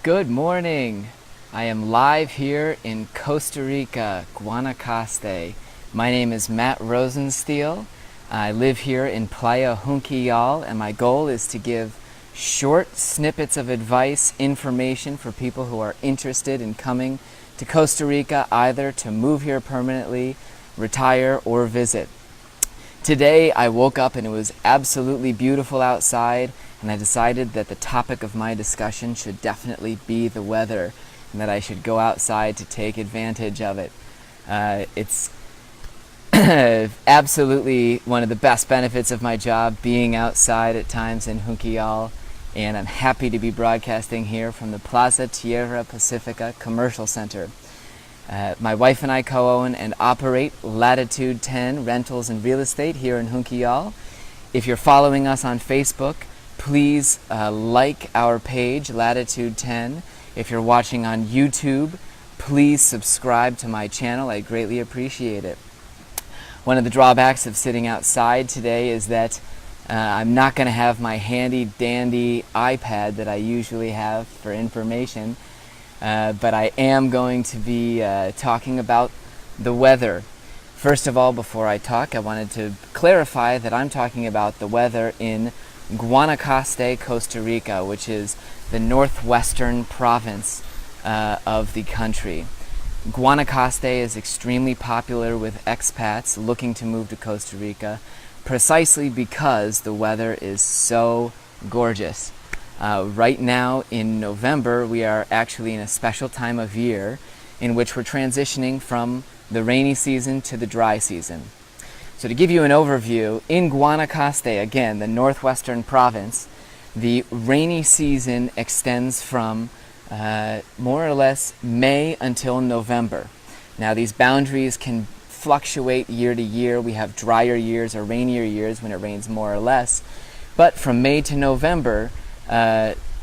Good morning. I am live here in Costa Rica, Guanacaste. My name is Matt Rosenstiel. I live here in Playa Junquillal, and my goal is to give short snippets of advice, information for people who are interested in coming to Costa Rica, either to move here permanently, retire, or visit. Today I woke up and it was absolutely beautiful outside, and I decided that the topic of my discussion should definitely be the weather and that I should go outside to take advantage of it. It's absolutely one of the best benefits of my job, being outside at times in Junquillal, and I'm happy to be broadcasting here from the Plaza Tierra Pacifica Commercial Center. My wife and I co-own and operate Latitude 10 Rentals and Real Estate here in Junquillal. If you're following us on Facebook, please like our page, Latitude 10. If you're watching on YouTube, please subscribe to my channel. I greatly appreciate it. One of the drawbacks of sitting outside today is that I'm not going to have my handy dandy iPad that I usually have for information. But I am going to be talking about the weather. First of all, before I talk, I wanted to clarify that I'm talking about the weather in Guanacaste, Costa Rica, which is the northwestern province of the country. Guanacaste is extremely popular with expats looking to move to Costa Rica, precisely because the weather is so gorgeous. Right now in November, we are actually in a special time of year in which we're transitioning from the rainy season to the dry season. So to give you an overview, in Guanacaste, again, the northwestern province, the rainy season extends from more or less May until November. Now these boundaries can fluctuate year to year. We have drier years or rainier years when it rains more or less. But from May to November,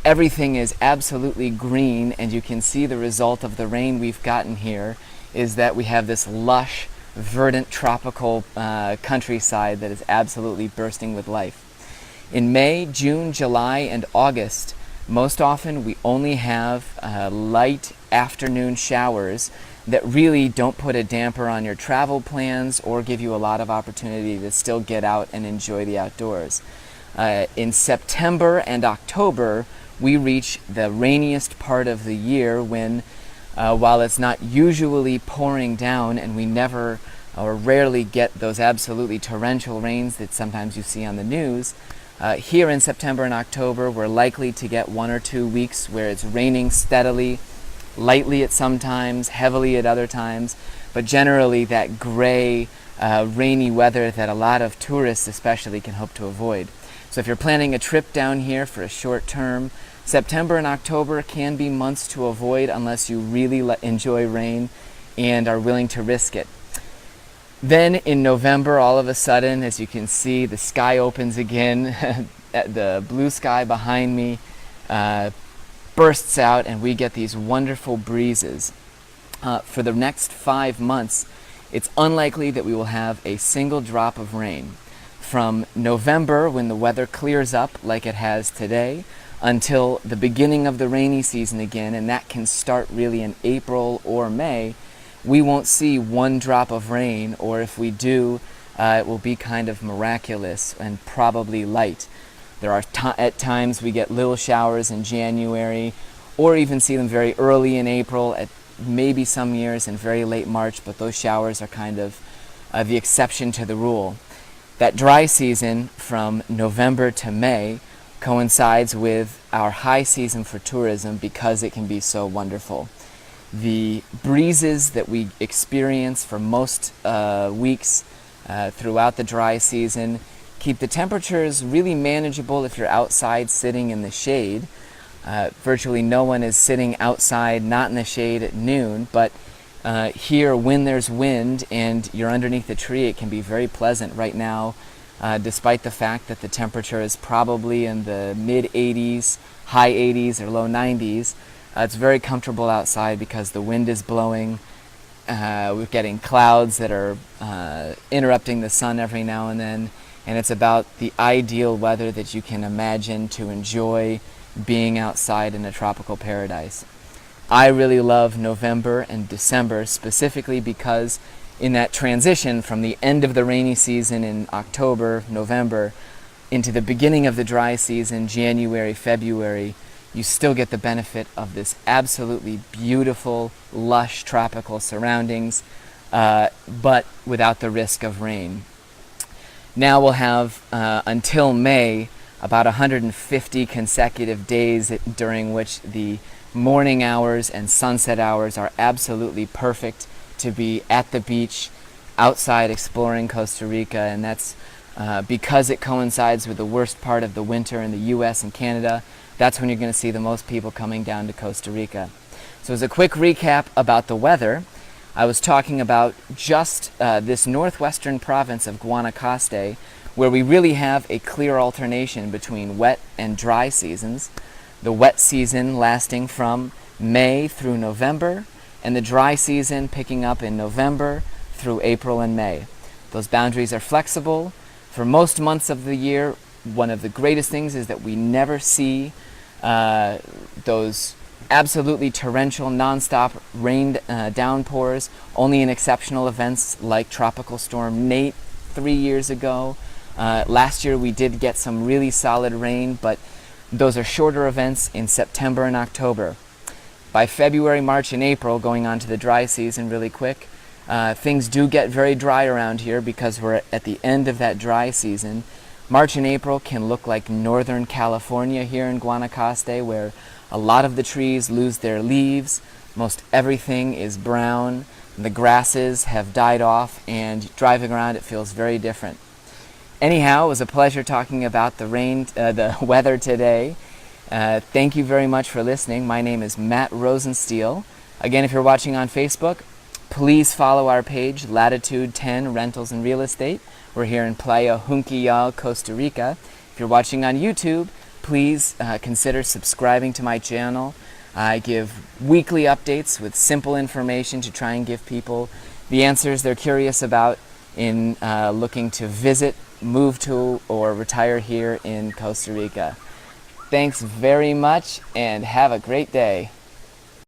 everything is absolutely green, and you can see the result of the rain we've gotten here is that we have this lush, verdant, tropical countryside that is absolutely bursting with life. In May, June, July, and August, most often we only have light afternoon showers that really don't put a damper on your travel plans or give you a lot of opportunity to still get out and enjoy the outdoors. In September and October, we reach the rainiest part of the year when, while it's not usually pouring down and we never or rarely get those absolutely torrential rains that sometimes you see on the news, here in September and October, we're likely to get 1 or 2 weeks where it's raining steadily, lightly at some times, heavily at other times, but generally that gray, rainy weather that a lot of tourists especially can hope to avoid. So if you're planning a trip down here for a short term, September and October can be months to avoid unless you really enjoy rain and are willing to risk it. Then in November, all of a sudden, as you can see, the sky opens again. The blue sky behind me bursts out, and we get these wonderful breezes. For the next 5 months, it's unlikely that we will have a single drop of rain. From November, when the weather clears up like it has today, until the beginning of the rainy season again, and that can start really in April or May, we won't see 1 drop of rain, or if we do, it will be kind of miraculous and probably light. There are at times we get little showers in January, or even see them very early in April, at maybe some years in very late March, but those showers are kind of the exception to the rule. That dry season from November to May coincides with our high season for tourism because it can be so wonderful. The breezes that we experience for most weeks throughout the dry season keep the temperatures really manageable if you're outside sitting in the shade. Virtually no one is sitting outside not in the shade at noon, but here, when there's wind and you're underneath a tree, it can be very pleasant right now, despite the fact that the temperature is probably in the mid-80s, high 80s, or low 90s. It's very comfortable outside because the wind is blowing. We're getting clouds that are interrupting the sun every now and then, and it's about the ideal weather that you can imagine to enjoy being outside in a tropical paradise. I really love November and December specifically because in that transition from the end of the rainy season in October, November, into the beginning of the dry season, January, February, you still get the benefit of this absolutely beautiful, lush tropical surroundings, but without the risk of rain. Now we'll have, until May, about 150 consecutive days during which the morning hours and sunset hours are absolutely perfect to be at the beach, outside exploring Costa Rica, and that's because it coincides with the worst part of the winter in the US and Canada. That's when you're going to see the most people coming down to Costa Rica. So as a quick recap about the weather, I was talking about just this northwestern province of Guanacaste, where we really have a clear alternation between wet and dry seasons. The wet season lasting from May through November, and the dry season picking up in November through April and May. Those boundaries are flexible. For most months of the year, one of the greatest things is that we never see those absolutely torrential, non-stop rain downpours, only in exceptional events like Tropical Storm Nate 3 years ago. Last year we did get some really solid rain, but those are shorter events in September and October. By February, March, and April, going on to the dry season really quick, things do get very dry around here because we're at the end of that dry season. March and April can look like Northern California here in Guanacaste, where a lot of the trees lose their leaves, most everything is brown, the grasses have died off, and driving around it feels very different. Anyhow, it was a pleasure talking about the weather today. Thank you very much for listening. My name is Matt Rosensteel. Again, if you're watching on Facebook, please follow our page, Latitude 10 Rentals and Real Estate. We're here in Playa Junquillal, Costa Rica. If you're watching on YouTube, please consider subscribing to my channel. I give weekly updates with simple information to try and give people the answers they're curious about in looking to visit, move to, or retire here in Costa Rica. Thanks very much and have a great day.